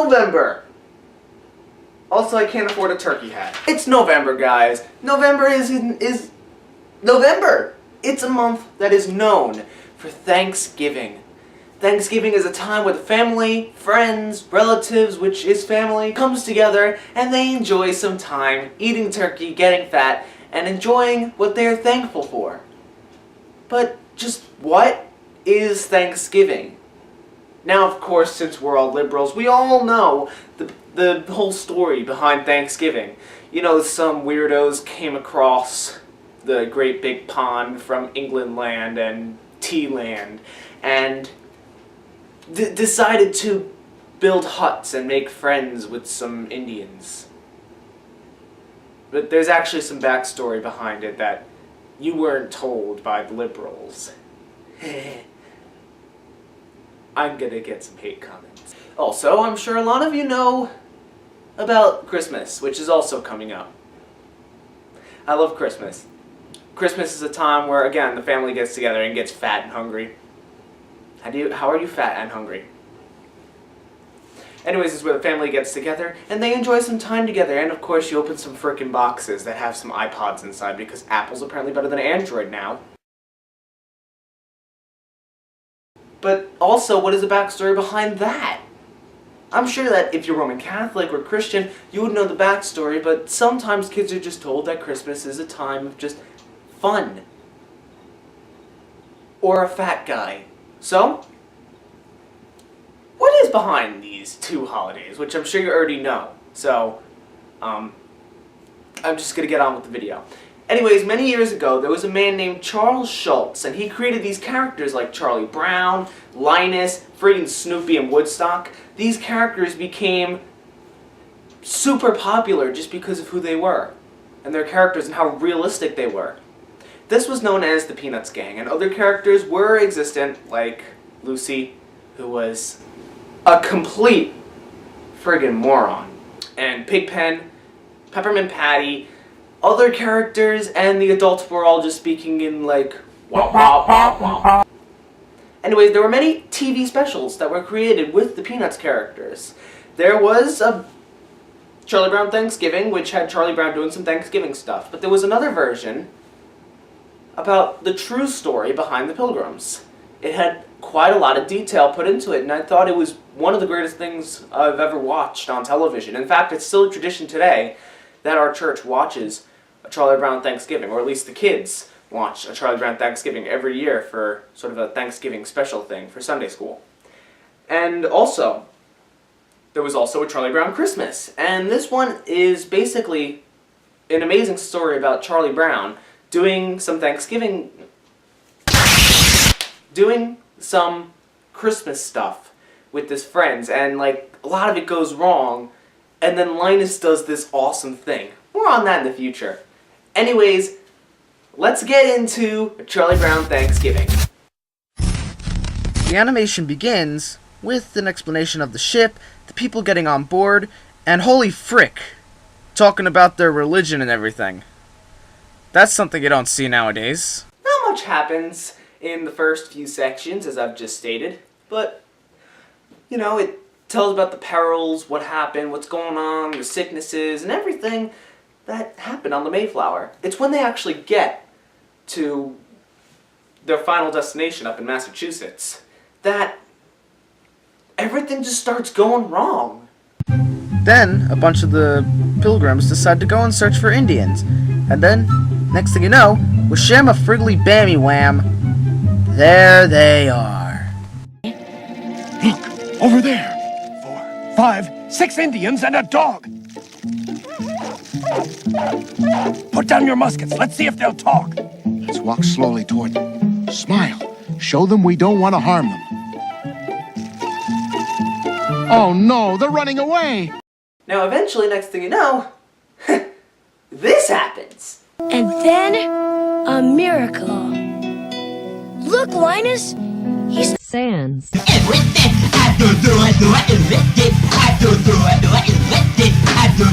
November. Also, I can't afford a turkey hat. It's November, guys. November is November. It's a month that is known for Thanksgiving. Thanksgiving is a time where the family, friends, relatives, which is family, comes together and they enjoy some time eating turkey, getting fat, and enjoying what they're thankful for. But just what is Thanksgiving? Now, of course, since we're all liberals, we all know the whole story behind Thanksgiving. You know, some weirdos came across the great big pond from England land and Tea land and decided to build huts and make friends with some Indians. But there's actually some backstory behind it that you weren't told by the liberals. I'm gonna get some hate comments. Also, I'm sure a lot of you know about Christmas, which is also coming up. I love Christmas. Christmas is a time where, again, the family gets together and gets fat and hungry. How are you fat and hungry? Anyways, it's where the family gets together and they enjoy some time together, and of course you open some frickin' boxes that have some iPods inside because Apple's apparently better than Android now. But also, what is the backstory behind that? I'm sure that if you're Roman Catholic or Christian, you would know the backstory, but sometimes kids are just told that Christmas is a time of just fun. Or a fat guy. So, what is behind these two holidays, which I'm sure you already know. So, I'm just gonna get on with the video. Anyways, many years ago, there was a man named Charles Schulz, and he created these characters like Charlie Brown, Linus, friggin' Snoopy, and Woodstock. These characters became super popular just because of who they were, and their characters and how realistic they were. This was known as the Peanuts Gang, and other characters were existent, like Lucy, who was a complete friggin' moron, and Pigpen, Peppermint Patty, other characters, and the adults were all just speaking in like wah wah wah wah. Anyways, there were many TV specials that were created with the Peanuts characters. There was a Charlie Brown Thanksgiving, which had Charlie Brown doing some Thanksgiving stuff, but there was another version about the true story behind the Pilgrims. It had quite a lot of detail put into it, and I thought it was one of the greatest things I've ever watched on television. In fact, it's still a tradition today that our church watches a Charlie Brown Thanksgiving, or at least the kids watch a Charlie Brown Thanksgiving every year for sort of a Thanksgiving special thing for Sunday school. And also, there was also a Charlie Brown Christmas, and this one is basically an amazing story about Charlie Brown doing some Christmas stuff with his friends, and like a lot of it goes wrong, and then Linus does this awesome thing. More on that in the future. Anyways, let's get into Charlie Brown Thanksgiving. The animation begins with an explanation of the ship, the people getting on board, and holy frick, talking about their religion and everything. That's something you don't see nowadays. Not much happens in the first few sections, as I've just stated, but, you know, it tells about the perils, what happened, what's going on, the sicknesses, and everything that happened on the Mayflower. It's when they actually get to their final destination up in Massachusetts that everything just starts going wrong. Then, a bunch of the pilgrims decide to go and search for Indians. And then, next thing you know, washama friggly bammy wham, there they are. Look, over there. 4, 5, 6 Indians and a dog. Put down your muskets. Let's see if they'll talk. Let's walk slowly toward them. Smile. Show them we don't want to harm them. Oh no, they're running away! Now eventually, next thing you know, this happens. And then, a miracle. Look, Linus, he's Sans. Everything I do everything I do everything I do everything I do.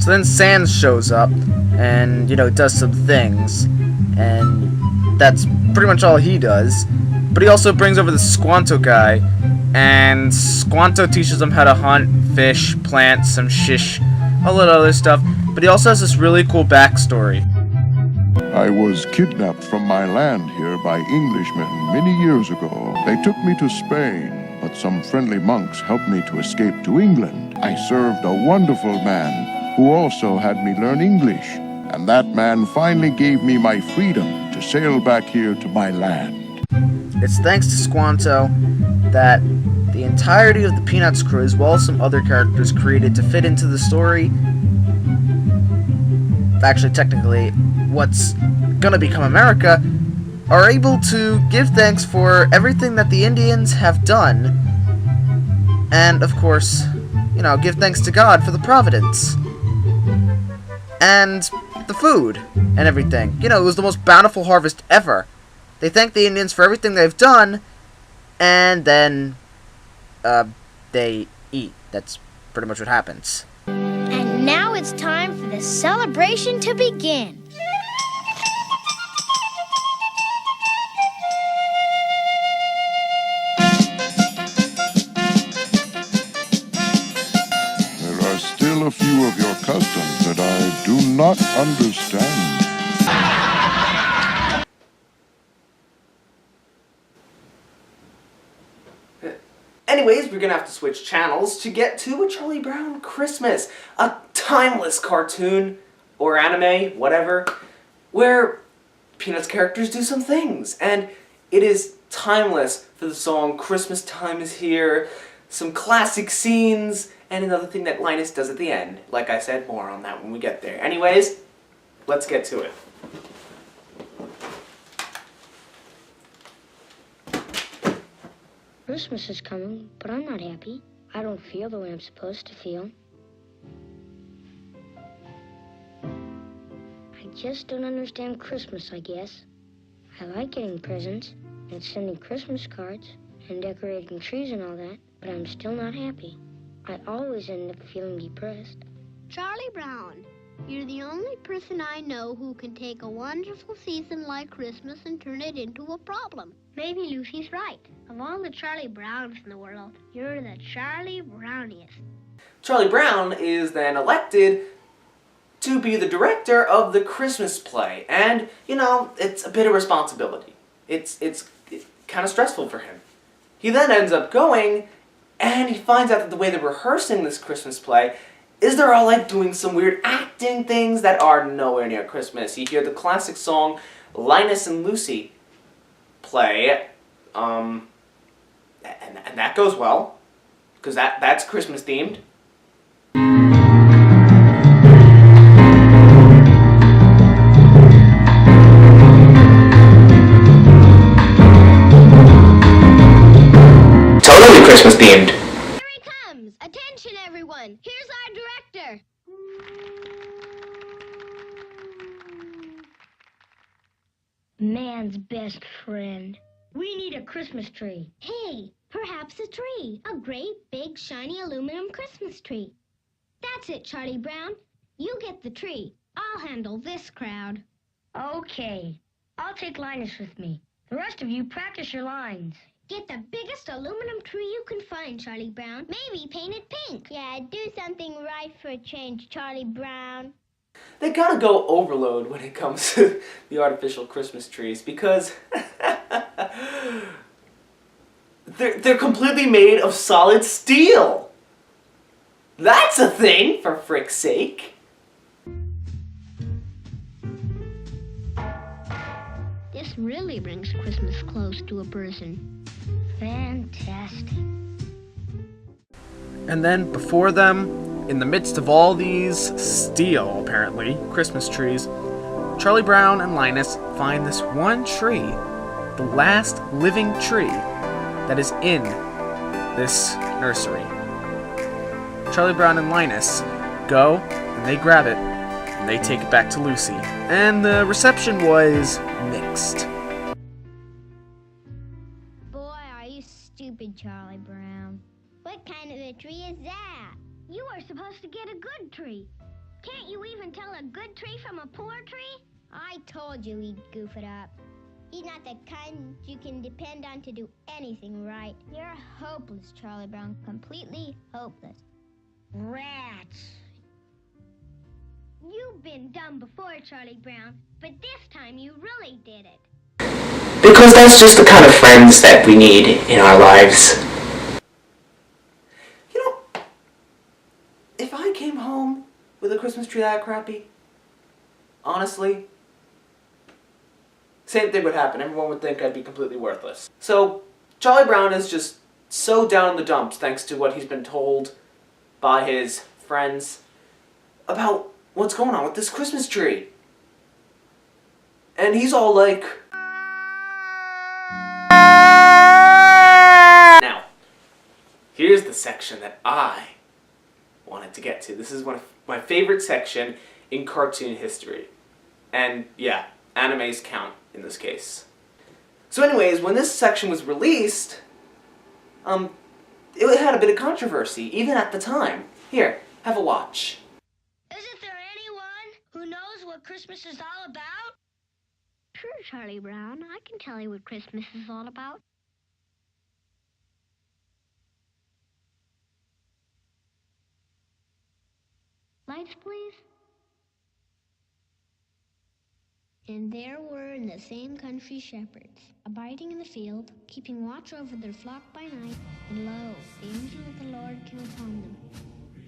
So then Sans shows up, and, you know, does some things. and that's pretty much all he does. But he also brings over the Squanto guy, and Squanto teaches him how to hunt, fish, plant, some shish, a little other stuff. But he also has this really cool backstory. I was kidnapped from my land here by Englishmen many years ago. They took me to Spain, but some friendly monks helped me to escape to England. I served a wonderful man who also had me learn English, and that man finally gave me my freedom to sail back here to my land. It's thanks to Squanto that the entirety of the Peanuts crew, as well as some other characters created to fit into the story, actually technically what's gonna become America, are able to give thanks for everything that the Indians have done, and of course, you know, give thanks to God for the providence and the food and everything. You know, it was the most bountiful harvest ever. They thank the Indians for everything they've done, and then they eat. That's pretty much what happens. And now it's time for the celebration to begin. There are still a few of your customs that I do not understand. Anyways, we're gonna have to switch channels to get to a Charlie Brown Christmas, a timeless cartoon or anime, whatever, where Peanuts characters do some things, and it is timeless for the song "Christmas Time Is Here," some classic scenes, and another thing that Linus does at the end. Like I said, more on that when we get there. Anyways, let's get to it. Christmas is coming, but I'm not happy. I don't feel the way I'm supposed to feel. I just don't understand Christmas, I guess. I like getting presents and sending Christmas cards and decorating trees and all that, but I'm still not happy. I always end up feeling depressed. Charlie Brown, you're the only person I know who can take a wonderful season like Christmas and turn it into a problem. Maybe Lucy's right. Of all the Charlie Browns in the world, you're the Charlie Browniest. Charlie Brown is then elected to be the director of the Christmas play, and, you know, it's a bit of responsibility. It's kind of stressful for him. He then ends up going, and he finds out that the way they're rehearsing this Christmas play is they're all like doing some weird acting things that are nowhere near Christmas. You hear the classic song Linus and Lucy play, and that goes well, because that's Christmas themed. Totally Christmas themed. Here he comes! Attention, everyone! Here's our director! Man's best friend. We need a Christmas tree. Hey, perhaps a tree. A great, big, shiny aluminum Christmas tree. That's it, Charlie Brown. You get the tree. I'll handle this crowd. Okay. I'll take Linus with me. The rest of you practice your lines. Get the biggest aluminum tree you can find, Charlie Brown. Maybe paint it pink. Yeah, do something right for a change, Charlie Brown. They gotta go overload when it comes to the artificial Christmas trees, because they're completely made of solid steel. That's a thing, for frick's sake. This really brings Christmas close to a person. Fantastic. And then before them, in the midst of all these steel, apparently, Christmas trees, Charlie Brown and Linus find this one tree, the last living tree that is in this nursery. Charlie Brown and Linus go, and they grab it, and they take it back to Lucy. And the reception was mixed. Boy, are you stupid, Charlie Brown. What kind of a tree is that? You are supposed to get a good tree. Can't you even tell a good tree from a poor tree? I told you he'd goof it up. He's not the kind you can depend on to do anything right. You're hopeless, Charlie Brown. Completely hopeless. Rats. You've been dumb before, Charlie Brown, but this time you really did it. Because that's just the kind of friends that we need in our lives. You know, if I came home with a Christmas tree that crappy, honestly, same thing would happen. Everyone would think I'd be completely worthless. So, Charlie Brown is just so down in the dumps thanks to what he's been told by his friends about what's going on with this Christmas tree. And he's all like... Now, here's the section that I wanted to get to. This is one of my favorite section in cartoon history. And yeah, animes count in this case. So anyways, when this section was released, it had a bit of controversy, even at the time. Here, have a watch. Isn't there anyone who knows what Christmas is all about? Sure, Charlie Brown. I can tell you what Christmas is all about. Lights, please. And there were in the same country shepherds, abiding in the field, keeping watch over their flock by night. And lo, the angel of the Lord came upon them.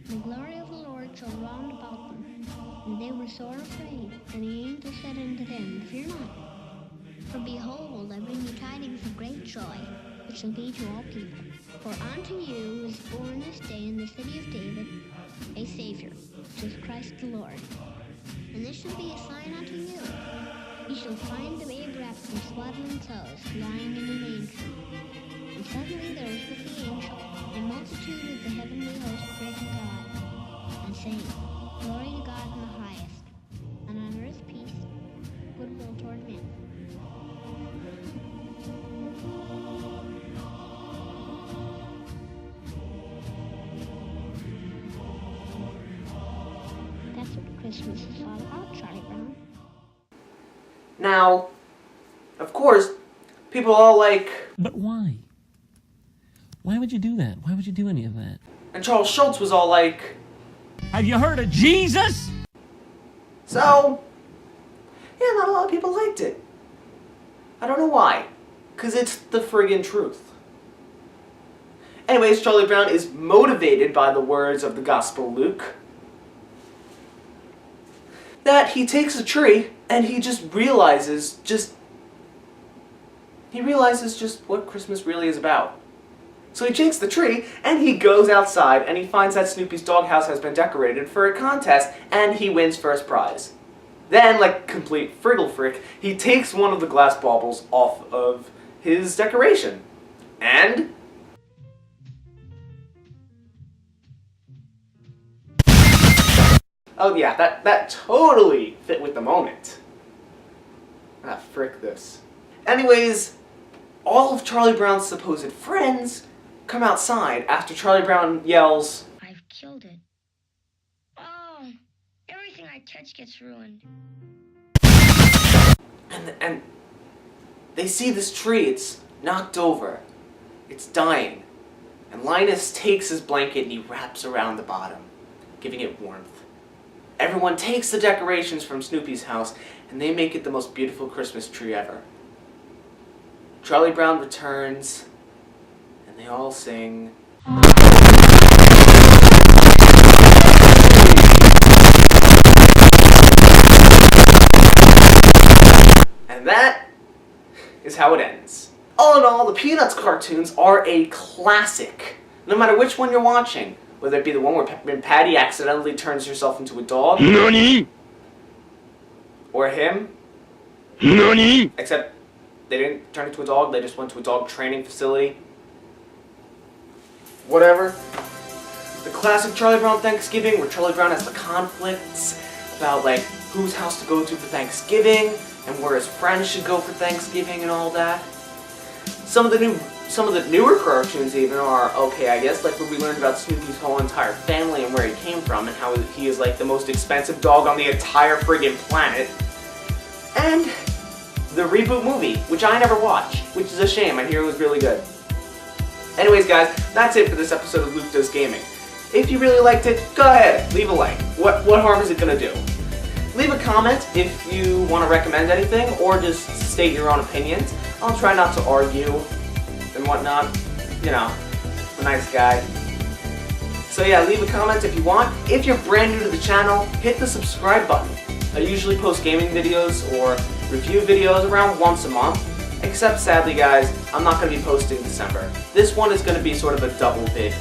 The glory of the Lord shone round about them, and they were sore afraid. And the angel said unto them, Fear not, for behold, I bring you tidings of great joy, which shall be to all people. For unto you is born this day in the city of David a Savior, which is Christ the Lord. And this shall be a sign unto you. You shall find the babe wrapped in swaddling clothes, lying in a manger. And suddenly there was with the angel a multitude of the heavenly host praising God, and saying, Glory to God in the highest, and on earth peace, goodwill toward men. That's what Christmas is all about, Charlie Brown. Now, of course, people are all like... But why? Why would you do that? Why would you do any of that? And Charles Schultz was all like... Have you heard of Jesus? So, yeah, not a lot of people liked it. I don't know why. Because it's the friggin' truth. Anyways, Charlie Brown is motivated by the words of the Gospel Luke. That he takes a tree and he just realizes just what Christmas really is about. So he takes the tree and he goes outside and he finds that Snoopy's doghouse has been decorated for a contest and he wins first prize. Then, like complete friggle frick, he takes one of the glass baubles off of his decoration. And... oh yeah, that totally fit with the moment. Ah, frick this. Anyways, all of Charlie Brown's supposed friends come outside after Charlie Brown yells, I've killed it. Oh, everything I touch gets ruined. and they see this tree, it's knocked over, it's dying, and Linus takes his blanket and he wraps around the bottom, giving it warmth. Everyone takes the decorations from Snoopy's house and they make it the most beautiful Christmas tree ever. Charlie Brown returns and they all sing. And that is how it ends. All in all, the Peanuts cartoons are a classic, no matter which one you're watching. Whether it be the one where Patty accidentally turns herself into a dog. NANI? Or him. NANI? Except they didn't turn into a dog, they just went to a dog training facility. Whatever. The classic Charlie Brown Thanksgiving, where Charlie Brown has the conflicts about like whose house to go to for Thanksgiving and where his friends should go for Thanksgiving and all that. Some of the newer cartoons even are okay, I guess, like when we learned about Snoopy's whole entire family and where he came from and how he is like the most expensive dog on the entire friggin' planet. and the reboot movie, which I never watched, which is a shame. I hear it was really good. Anyways, guys, that's it for this episode of Luke Duz Gaming. If you really liked it, go ahead, leave a like. What harm is it gonna do? Leave a comment if you want to recommend anything, or just state your own opinions. I'll try not to argue and whatnot. You know, I'm a nice guy. So yeah, leave a comment if you want. If you're brand new to the channel, hit the subscribe button. I usually post gaming videos or review videos around once a month. Except sadly, guys, I'm not going to be posting December. This one is going to be sort of a double big.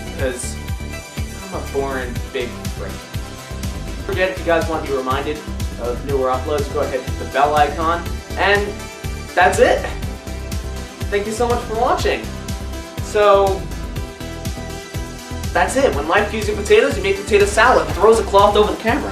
Because I'm a boring big freak. Don't forget, if you guys want to be reminded of newer uploads, go ahead and hit the bell icon. And that's it. Thank you so much for watching. So, that's it. When life gives you potatoes, you make potato salad. Throws a cloth over the camera.